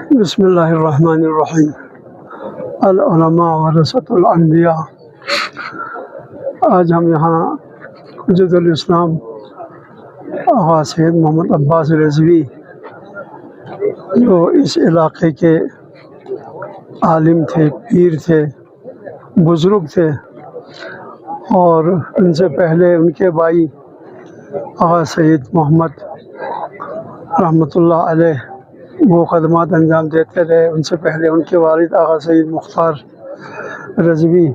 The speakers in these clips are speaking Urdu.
بسم اللہ الرحمن الرحیم۔ العلماء ورثۃ الانبیاء۔ آج ہم یہاں حجت الاسلام آغا سید محمد عباس رضوی، جو اس علاقے کے عالم تھے، پیر تھے، بزرگ تھے، اور ان سے پہلے ان کے بھائی آغا سید محمد رحمۃ اللہ علیہ وہ خدمات انجام دیتے رہے۔ ان سے پہلے ان کے والد آغا سید مختار رضوی۔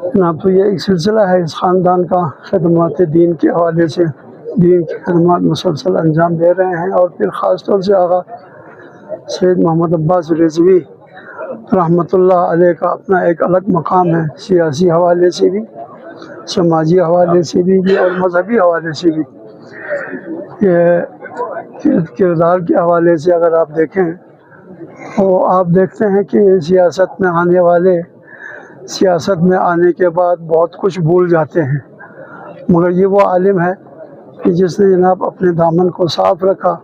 جناب تو یہ ایک سلسلہ ہے اس خاندان کا، خدمات دین کے حوالے سے دین کی خدمات مسلسل انجام دے رہے ہیں، اور پھر خاص طور سے آغا سید محمد عباس رضوی رحمۃ اللہ علیہ کا اپنا ایک الگ مقام ہے، سیاسی حوالے سے بھی، سماجی حوالے سے بھی اور مذہبی حوالے سے بھی۔ یہ کردار کے حوالے سے اگر آپ دیکھیں تو آپ دیکھتے ہیں کہ سیاست میں آنے والے سیاست میں آنے کے بعد بہت کچھ بھول جاتے ہیں، مگر یہ وہ عالم ہے کہ جس نے جناب اپنے دامن کو صاف رکھا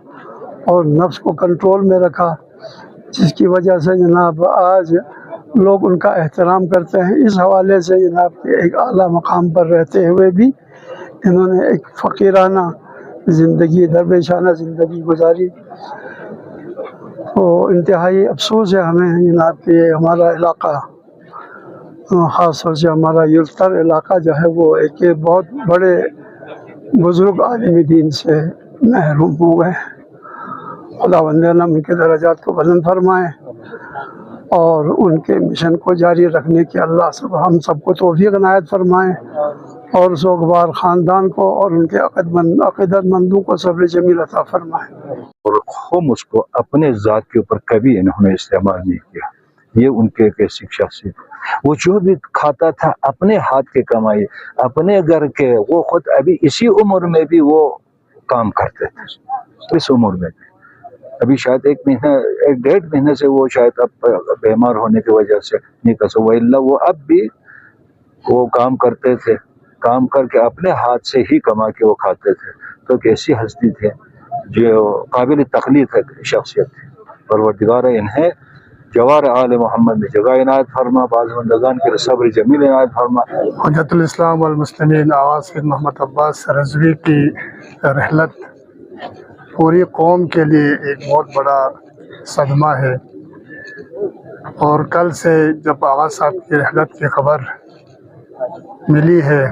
اور نفس کو کنٹرول میں رکھا، جس کی وجہ سے جناب آج لوگ ان کا احترام کرتے ہیں۔ اس حوالے سے جناب ایک اعلیٰ مقام پر رہتے ہوئے بھی انہوں نے ایک فقیرانہ زندگی، درویشانہ زندگی گزاری۔ تو انتہائی افسوس ہے ہمیں جناب کہ ہمارا علاقہ، خاص طور سے ہمارا یلتر علاقہ جو ہے وہ ایک بہت بڑے بزرگ عالم دین سے محروم ہو گئے۔ خداوند عالم ان کے درجات کو بلند فرمائے اور ان کے مشن کو جاری رکھنے کی اللہ ہم سب کو توفیق عنایت فرمائے، اور سوگوار خاندان کو اور ان کے عقیدت مندوں کو صبر جمیل عطا فرمائے۔ اور خمس کو اپنے ذات کے اوپر کبھی انہوں نے استعمال نہیں کیا۔ یہ ان کے ایک ایسی شخصیت، وہ جو بھی کھاتا تھا اپنے ہاتھ کے کمائی، اپنے گھر کے، وہ خود ابھی اسی عمر میں بھی وہ کام کرتے تھے، اس عمر میں بھی۔ ابھی شاید ایک ڈیڑھ مہینے سے وہ شاید اب بیمار ہونے کی وجہ سے نہیں کر سکتے، وإلا وہ اب بھی وہ کام کرتے تھے، کام کر کے اپنے ہاتھ سے ہی کما کے وہ کھاتے تھے۔ تو کیسی ہستی تھے جو قابل تقلید شخصیت تھی۔ پروردگار انہیں جوار آل محمد میں جگہ عنایت فرما، بعض بندگان کے صبر جمیل عنایت فرما۔ حجت الاسلام والمسلمین آغا سید محمد عباس رضوی کی رحلت پوری قوم کے لیے ایک بہت بڑا صدمہ ہے، اور کل سے جب آغا صاحب کی رحلت کی خبر ملی ہے،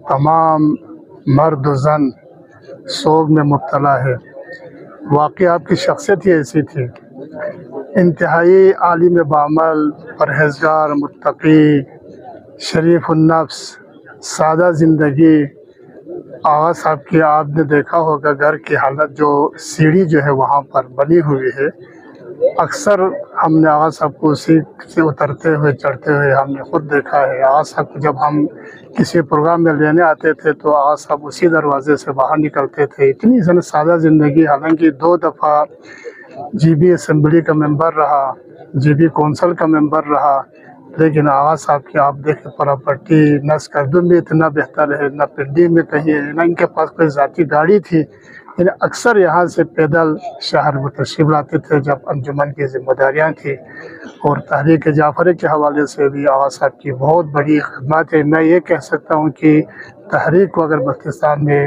تمام مرد و زن سوگ میں مبتلا ہے۔ واقعی آپ کی شخصیت ہی ایسی تھی، انتہائی عالم بعمل، پرہیزگار، متقی، شریف النفس، سادہ زندگی۔ آغا صاحب کی آپ نے دیکھا ہوگا گھر کی حالت، جو سیڑھی جو ہے وہاں پر بنی ہوئی ہے، اکثر ہم نے آغا صاحب کو اسی سے اترتے ہوئے چڑھتے ہوئے ہم نے خود دیکھا ہے۔ آغا صاحب کو جب ہم کسی پروگرام میں لینے آتے تھے تو آغا صاحب اسی دروازے سے باہر نکلتے تھے۔ اتنی سادہ زندگی، حالانکہ 2 دفعہ جی بی اسمبلی کا ممبر رہا، جی بی کونسل کا ممبر رہا، لیکن آغا صاحب کی آپ دیکھیں پراپرٹی نہ اسکردو میں اتنا بہتر ہے، نہ پنڈی میں کہیں ہے، نہ ان کے پاس کوئی ذاتی گاڑی تھی۔ اکثر یہاں سے پیدل شہر میں تشریف لاتے تھے جب انجمن کی ذمہ داریاں تھیں، اور تحریک جعفری کے حوالے سے بھی آغا صاحب کی بہت بڑی خدمات ہے۔ میں یہ کہہ سکتا ہوں کہ تحریک کو اگر بلوچستان میں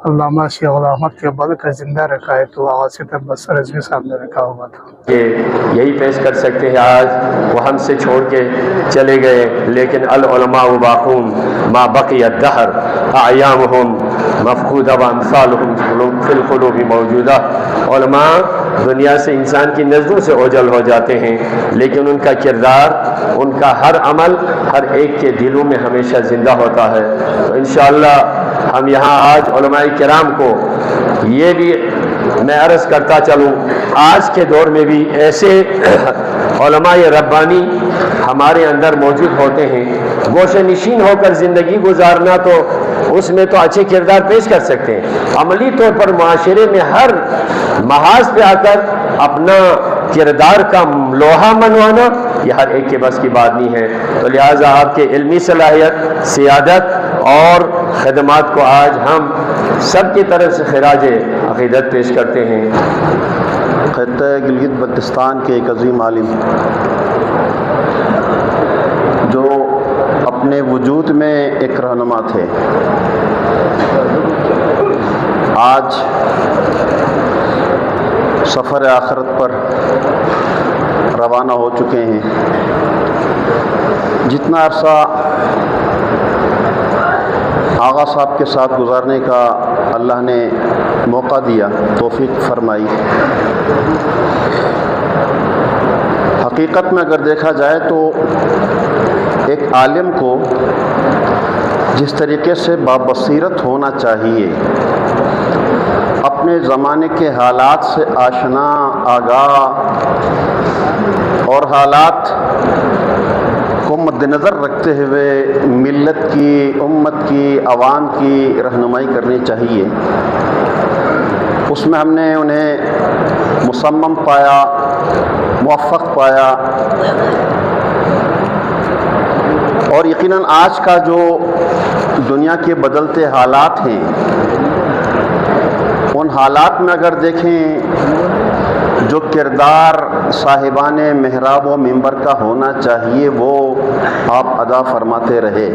علامہ شیخ غلام احمد کے بعد کا زندہ رکھا ہے تو آغا سید عباس رضوی صاحب نے رکھا ہوا تھا۔ کہ یہی پیش کر سکتے ہیں، آج وہ ہم سے چھوڑ کے چلے گئے، لیکن العلماء باقون ما بقی الدہر اعیامہم مفقودہ وامثالہم فی القلوب موجودہ۔ علماء دنیا سے انسان کی نظروں سے اوجھل ہو جاتے ہیں، لیکن ان کا کردار، ان کا ہر عمل ہر ایک کے دلوں میں ہمیشہ زندہ ہوتا ہے۔ تو انشاءاللہ ہم یہاں آج علماء کرام کو یہ بھی میں عرض کرتا چلوں، آج کے دور میں بھی ایسے علماء ربانی ہمارے اندر موجود ہوتے ہیں۔ گوشہ نشین ہو کر زندگی گزارنا تو اس میں تو اچھے کردار پیش کر سکتے ہیں، عملی طور پر معاشرے میں ہر محاذ پہ آ کر اپنا کردار کا لوہا منوانا یہ ہر ایک کے بس کی بات نہیں ہے۔ تو لہٰذا آپ کے علمی صلاحیت، سیادت اور خدمات کو آج ہم سب کی طرف سے خراج عقیدت پیش کرتے ہیں۔ خطہ گلگت بلتستان کے ایک عظیم عالم جو اپنے وجود میں ایک رہنما تھے، آج سفر آخرت پر روانہ ہو چکے ہیں۔ جتنا عرصہ آغا صاحب کے ساتھ گزارنے کا اللہ نے موقع دیا، توفیق فرمائی، حقیقت میں اگر دیکھا جائے تو ایک عالم کو جس طریقے سے بابصیرت ہونا چاہیے، اپنے زمانے کے حالات سے آشنا، آگاہ اور حالات کو مد نظر رکھتے ہوئے ملت کی، امت کی، عوام کی رہنمائی کرنی چاہیے، اس میں ہم نے انہیں مصمم پایا، موفق پایا، اور یقیناً آج کا جو دنیا کے بدلتے حالات ہیں، ان حالات میں اگر دیکھیں جو کردار صاحبان محراب و منبر کا ہونا چاہیے وہ آپ ادا فرماتے رہے۔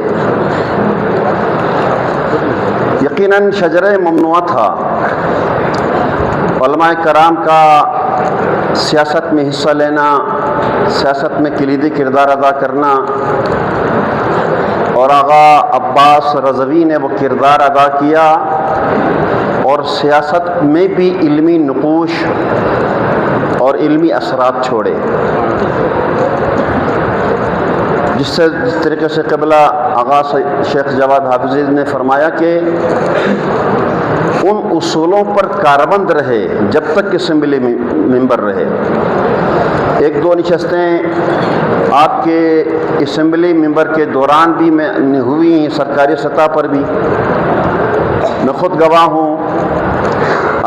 یقیناً شجرہ ممنوعہ تھا، علماء کرام کا سیاست میں حصہ لینا، سیاست میں کلیدی کردار ادا کرنا، اور آغا عباس رضوی نے وہ کردار ادا کیا اور سیاست میں بھی علمی نقوش اور علمی اثرات چھوڑے، جس طریقے سے قبلہ آغا شیخ جواد حافظی نے فرمایا کہ ان اصولوں پر کاربند رہے جب تک اسمبلی ممبر رہے۔ ایک دو نشستیں آپ کے اسمبلی ممبر کے دوران بھی میں ہوئی ہیں، سرکاری سطح پر بھی، میں خود گواہ ہوں۔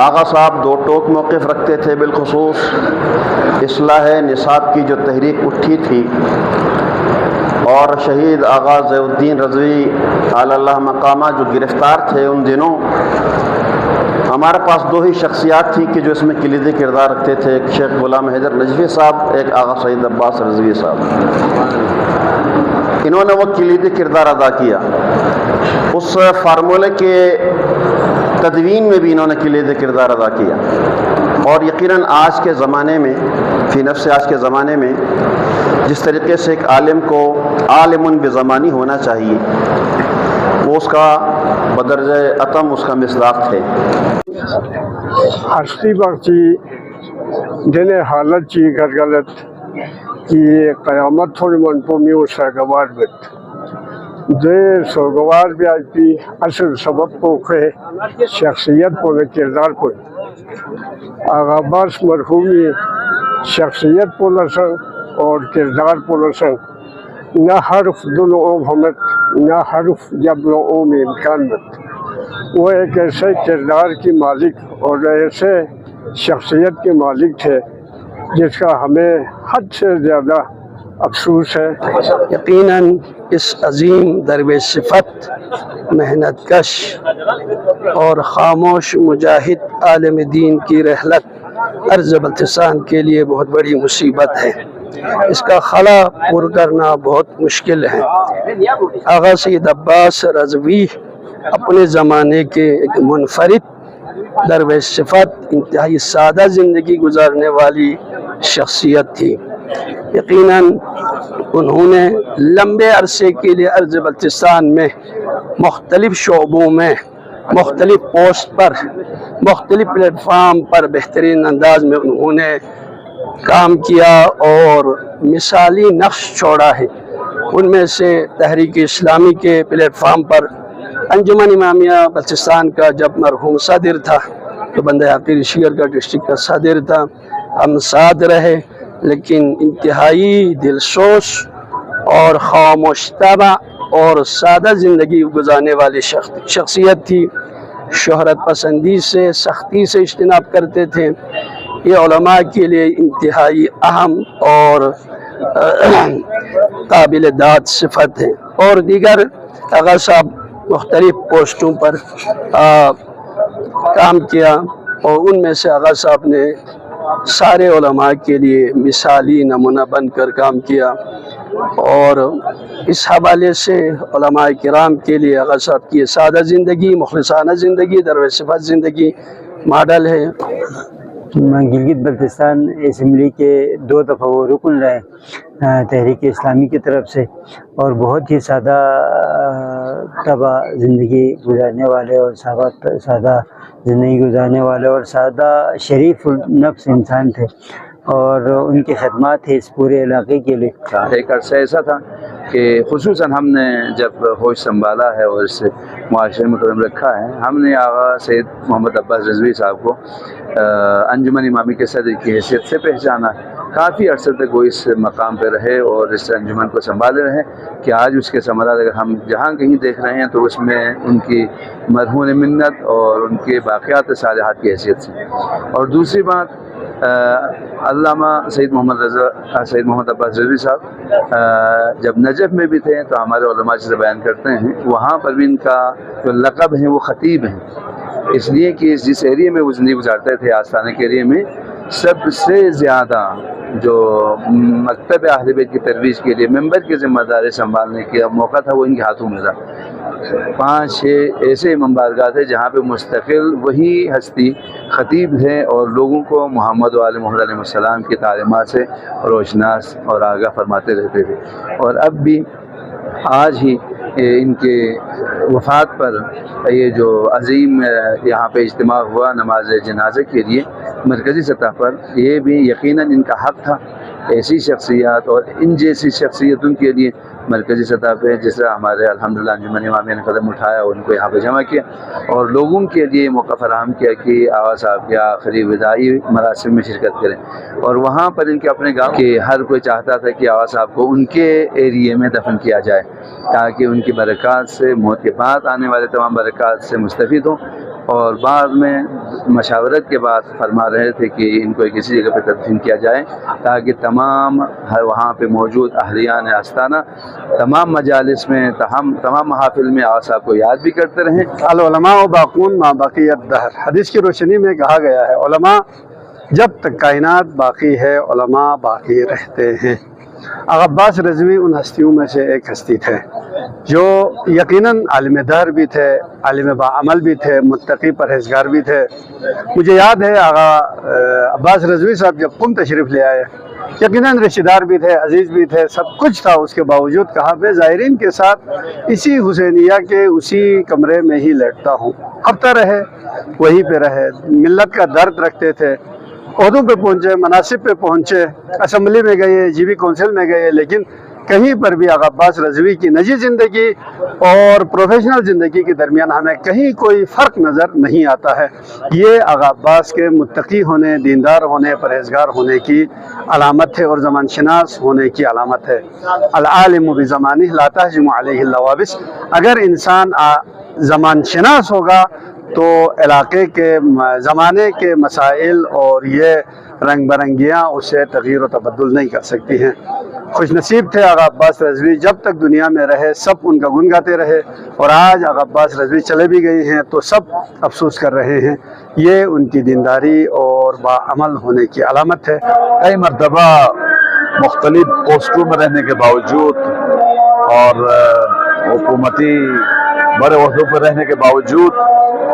آغا صاحب دو ٹوک موقف رکھتے تھے، بالخصوص اصلاح نصاب کی جو تحریک اٹھی تھی، اور شہید آغا ضیاء الدین رضوی علی اللہ مقامہ جو گرفتار تھے ان دنوں، ہمارے پاس دو ہی شخصیات تھی کہ جو اس میں کلیدی کردار رکھتے تھے، ایک شیخ غلام حیدر نجفی صاحب، ایک آغا سید عباس رضوی صاحب۔ انہوں نے وہ کلیدی کردار ادا کیا، اس فارمولے کے تدوین میں بھی انہوں نے کلیدی کردار ادا کیا، اور یقیناً آج کے زمانے میں، فی نفس آج کے زمانے میں جس طریقے سے ایک عالم کو عالم بزمانی ہونا چاہیے، وہ اس کا بدرجہ اتم اس کا مصداق تھے۔ ہستی بخشی دل حالت چی گرگلت کی قیامت تھوڑی منپو میں اس سرگوار بت دے سرگوار بھی آج بھی اصل سبب کو کہ شخصیت کو کردار کو آغا عباس مرحومی شخصیت کو لسن اور کردار کو لسن، نہ حرف دونوں اوم ہمت، نہ حرف جب لو اوم امکان مت۔ وہ ایک ایسے کردار کی مالک اور ایسے شخصیت کے مالک تھے جس کا ہمیں حد سے زیادہ افسوس ہے۔ یقیناً اس عظیم درویش صفت، محنت کش اور خاموش مجاہد عالم دین کی رحلت عرض بلتستان کے لیے بہت بڑی مصیبت ہے، اس کا خلا پر کرنا بہت مشکل ہے۔ آغا سید عباس رضوی اپنے زمانے کے ایک منفرد درویش صفت، انتہائی سادہ زندگی گزارنے والی شخصیت تھی۔ یقیناً انہوں نے لمبے عرصے کے لیے عرض بلتستان میں مختلف شعبوں میں، مختلف پوسٹ پر، مختلف پلیٹ فارم پر بہترین انداز میں انہوں نے کام کیا اور مثالی نقش چھوڑا ہے۔ ان میں سے تحریک اسلامی کے پلیٹ فارم پر انجمن امامیہ بلتستان کا جب مرحوم صدر تھا تو بندہ عقیل شیر کا ڈسٹرکٹ کا صدر تھا، ہم ساتھ رہے، لیکن انتہائی دلسوز اور خاموش طبع اور سادہ زندگی گزارنے والی شخصیت تھی۔ شہرت پسندی سے سختی سے اجتناب کرتے تھے۔ یہ علماء کے لیے انتہائی اہم اور قابل داد صفت ہے۔ اور دیگر آغا صاحب مختلف پوسٹوں پر کام کیا، اور ان میں سے آغا صاحب نے سارے علماء کے لیے مثالی نمونہ بن کر کام کیا، اور اس حوالے سے علماء کرام کے لیے آغا صاحب کی سادہ زندگی، مخلصانہ زندگی، درو صفت زندگی ماڈل ہے۔ گلگت بلتستان اسمبلی کے 2 دفعہ وہ رکن رہے تحریک اسلامی کی طرف سے، اور بہت ہی سادہ طبع زندگی گزارنے والے اور سادہ زندگی گزارنے والے اور سادہ شریف النفس انسان تھے، اور ان کی خدمات تھے اس پورے علاقے کے لیے۔ ایک عرصہ ایسا تھا کہ خصوصاً ہم نے جب ہوش سنبھالا ہے اور اس معاشرے میں قدم رکھا ہے، ہم نے آغا سید محمد عباس رضوی صاحب کو انجمن امامی کے صدر کی حیثیت سے پہچانا۔ کافی عرصے تک وہ اس مقام پہ رہے اور اس انجمن کو سنبھالے رہے کہ آج اس کے ثمرات اگر ہم جہاں کہیں دیکھ رہے ہیں تو اس میں ان کی مرہون منت اور ان کے باقیات صالحات کی حیثیت سے۔ اور دوسری بات، علامہ سید محمد عباس رضوی صاحب جب نجف میں بھی تھے تو ہمارے علماء سے بیان کرتے ہیں، وہاں پر بھی ان کا جو لقب ہے وہ خطیب ہیں، اس لیے کہ جس ایریے میں وہ زندگی گزارتے تھے، آستانہ کے ایریے میں، سب سے زیادہ جو مکتب اہل بیت کی ترویج کے لیے ممبر کی ذمہ داری سنبھالنے کا موقع تھا، وہ ان کے ہاتھوں میں تھا۔ 5-6 ایسے امام بارگاہ تھے جہاں پہ مستقل وہی ہستی خطیب تھے اور لوگوں کو محمد و آل محمد علیہ السلام کی تعلیمات سے روشناس اور آگاہ فرماتے رہتے تھے۔ اور اب بھی آج ہی ان کے وفات پر یہ جو عظیم یہاں پہ اجتماع ہوا نماز جنازے کے لیے مرکزی سطح پر، یہ بھی یقیناً ان کا حق تھا۔ ایسی شخصیات اور ان جیسی شخصیتوں کے لیے مرکزی سطح پہ جس طرح ہمارے الحمدللہ انجمن امامیہ نے قدم اٹھایا، ان کو یہاں پہ جمع کیا اور لوگوں کے لیے موقع فراہم کیا کہ آغا صاحب کے آخری وداعی مراسم میں شرکت کریں۔ اور وہاں پر ان کے اپنے گاؤں کے ہر کوئی چاہتا تھا کہ آغا صاحب کو ان کے ایریے میں دفن کیا جائے تاکہ ان کی برکات سے، موت کے بعد آنے والے تمام برکات سے مستفید ہوں۔ اور بعد میں مشاورت کے بعد فرما رہے تھے کہ ان کو کسی جگہ پہ تدفین کیا جائے تاکہ تمام وہاں پہ موجود اہلیان آستانہ تمام مجالس میں تمام محافل میں آغا صاحب کو یاد بھی کرتے رہیں۔ العلماء باقون ما بقی الدہر، حدیث کی روشنی میں کہا گیا ہے علماء جب تک کائنات باقی ہے علماء باقی رہتے ہیں۔ آغا عباس رضوی ان ہستیوں میں سے ایک ہستی تھے جو یقیناً عالم دہر بھی تھے، عالم باعمل بھی تھے، متقی پرہیزگار بھی تھے۔ مجھے یاد ہے آغا عباس رضوی صاحب جب قم تشریف لے آئے، یقیناً رشتہ دار بھی تھے، عزیز بھی تھے، سب کچھ تھا، اس کے باوجود کہا میں زائرین کے ساتھ اسی حسینیہ کے اسی کمرے میں ہی لیٹتا ہوں۔ ہفتہ رہے وہیں پہ رہے، ملت کا درد رکھتے تھے، عہدوں پہ پہنچے، مناصب پہ پہنچے، اسمبلی میں گئے، جی بی کونسل میں گئے، لیکن کہیں پر بھی آغا عباس رضوی کی نجی زندگی اور پروفیشنل زندگی کے درمیان ہمیں کہیں کوئی فرق نظر نہیں آتا ہے۔ یہ آغا عباس کے متقی ہونے، دیندار ہونے، پرہیزگار ہونے کی علامت ہے اور زمان شناس ہونے کی علامت ہے۔ العالم بزمانہ لا تہجم علیہ اللوابس، اگر انسان زمان شناس ہوگا تو علاقے کے زمانے کے مسائل اور یہ رنگ برنگیاں اسے تغییر و تبدل نہیں کر سکتی ہیں۔ خوش نصیب تھے آغا عباس رضوی، جب تک دنیا میں رہے سب ان کا گن گاتے رہے، اور آج آغا عباس رضوی چلے بھی گئے ہیں تو سب افسوس کر رہے ہیں۔ یہ ان کی دینداری اور باعمل ہونے کی علامت ہے۔ کئی مرتبہ مختلف پوسٹوں میں رہنے کے باوجود اور حکومتی بڑے عہدوں پر رہنے کے باوجود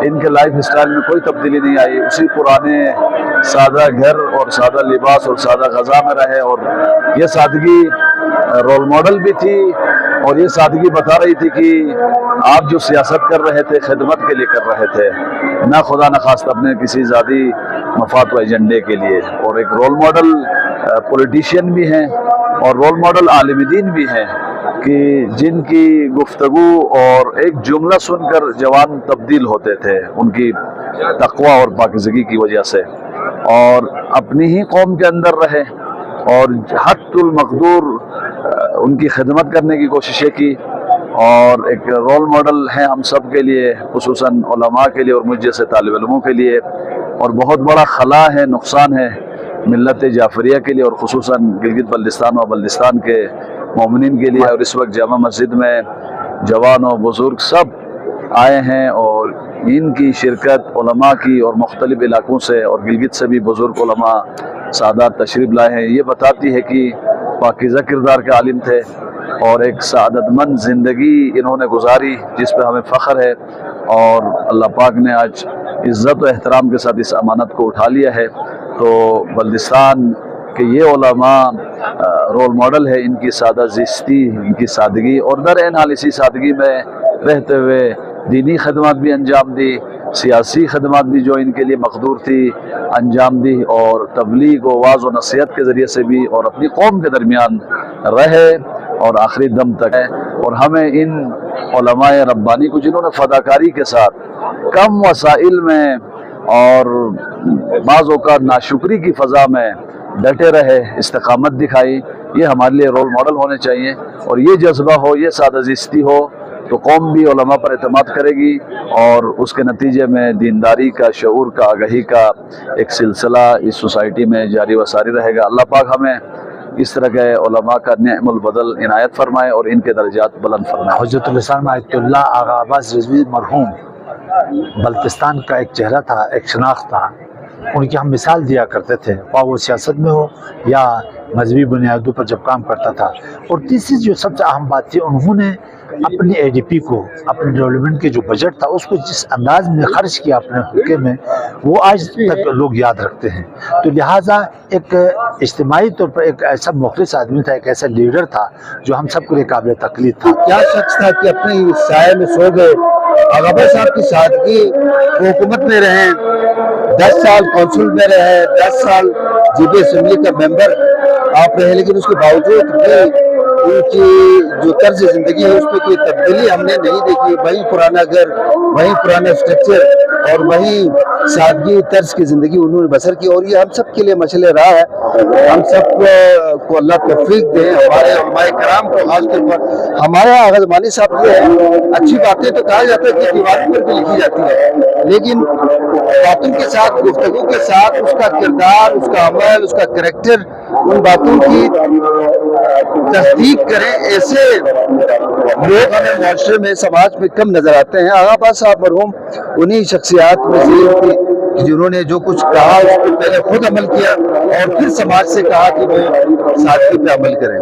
ان کے لائف اسٹائل میں کوئی تبدیلی نہیں آئی، اسی پرانے سادہ گھر اور سادہ لباس اور سادہ غذا میں رہے، اور یہ سادگی رول ماڈل بھی تھی اور یہ سادگی بتا رہی تھی کہ آپ جو سیاست کر رہے تھے خدمت کے لیے کر رہے تھے، نہ خدا نخواست اپنے کسی ذاتی مفاد و ایجنڈے کے لیے۔ اور ایک رول ماڈل پولیٹیشین بھی ہیں اور رول ماڈل عالم دین بھی ہیں کہ جن کی گفتگو اور ایک جملہ سن کر جوان تبدیل ہوتے تھے ان کی تقوی اور پاکیزگی کی وجہ سے، اور اپنی ہی قوم کے اندر رہے اور حد المقدور ان کی خدمت کرنے کی کوششیں کی، اور ایک رول ماڈل ہیں ہم سب کے لیے، خصوصاً علماء کے لیے اور مجھ جیسے طالب علموں کے لیے، اور بہت بڑا خلا ہے، نقصان ہے ملت جعفریہ کے لیے اور خصوصاً گلگت بلتستان و بلتستان کے مومنین کے لیے۔ اور اس وقت جامع مسجد میں جوان و بزرگ سب آئے ہیں اور ان کی شرکت علماء کی اور مختلف علاقوں سے اور گلگت سے بھی بزرگ علماء سادات تشریف لائے ہیں، یہ بتاتی ہے کہ پاکیزہ کردار کے عالم تھے اور ایک سعادت مند زندگی انہوں نے گزاری جس پہ ہمیں فخر ہے، اور اللہ پاک نے آج عزت و احترام کے ساتھ اس امانت کو اٹھا لیا ہے۔ تو بلدستان کے یہ علماء رول ماڈل ہے، ان کی سادہ زیستی، ان کی سادگی، اور در این حال اسی سادگی میں رہتے ہوئے دینی خدمات بھی انجام دی، سیاسی خدمات بھی جو ان کے لیے مقدور تھی انجام دی، اور تبلیغ و واعظ و نصیحت کے ذریعے سے بھی اور اپنی قوم کے درمیان رہے اور آخری دم تک ہے۔ اور ہمیں ان علماء ربانی کو جنہوں نے فداکاری کے ساتھ کم وسائل میں اور بعض اوقات ناشکری کی فضا میں ڈٹے رہے، استقامت دکھائی، یہ ہمارے لیے رول ماڈل ہونے چاہیے، اور یہ جذبہ ہو، یہ سادہ زیستی ہو تو قوم بھی علماء پر اعتماد کرے گی، اور اس کے نتیجے میں دینداری کا، شعور کا، آگہی کا ایک سلسلہ اس سوسائٹی میں جاری و ساری رہے گا۔ اللہ پاک ہمیں اس طرح کے علماء کا نعم البدل عنایت فرمائے اور ان کے درجات بلند فرمائے۔ حجت الاسلام آیت اللہ آغا عباس رضوی مرحوم بلتستان کا ایک چہرہ تھا، ایک شناخت تھا، ان کی ہم مثال دیا کرتے تھے، خواہ وہ سیاست میں ہو یا مذہبی بنیادوں پر جب کام کرتا تھا۔ اور تیسری جو سب سے اہم بات تھی، انہوں نے اپنی اے ڈی پی کو، اپنے ڈیولپمنٹ کے جو بجٹ تھا اس کو جس انداز میں خرچ کیا اپنے حلقے میں، وہ آج تک لوگ یاد رکھتے ہیں۔ تو لہٰذا ایک اجتماعی طور پر ایک ایسا مخلص آدمی تھا، ایک ایسا لیڈر تھا جو ہم سب کے لیے قابل تقلید تھا۔ کیا شخص تھا کہ اپنے سائے میں سو گئے۔ آغا صاحب کی سادگی، وہ حکومت میں رہے، 10 سال کونسل میں رہے، 10 سال جی بی اسمبلی کا ممبر آپ رہے، لیکن اس کے باوجود بھی ان کی جو طرز زندگی ہے اس میں کوئی تبدیلی ہم نے نہیں دیکھی۔ وہی پرانا گھر، وہی پرانا اسٹرکچر اور وہی سادگی طرز کی زندگی انہوں نے بسر کی، اور یہ ہم سب کے لیے مشعل راہ ہے۔ ہم سب کو اللہ توفیق دے، ہمارے علماء کرام کو خاص طور پر ہمارے آغا زمانی صاحب یہ ہے، اچھی باتیں تو کہا جاتا ہے کہ دیواروں پر بھی لکھی جاتی ہے، لیکن باتوں کے ساتھ، گفتگو کے ساتھ اس کا کردار، اس کا عمل، اس کا کریکٹر، ان باتوں کی تصدیق کریں، ایسے لوگ ہمیں معاشرے میں، سماج میں کم نظر آتے ہیں۔ آغا عباس صاحب مرحوم انہی شخصیات میں سے ایک تھی جنہوں نے جو کچھ کہا اس کو پہلے خود عمل کیا اور پھر سماج سے کہا کہ وہ سادگی پہ عمل کریں۔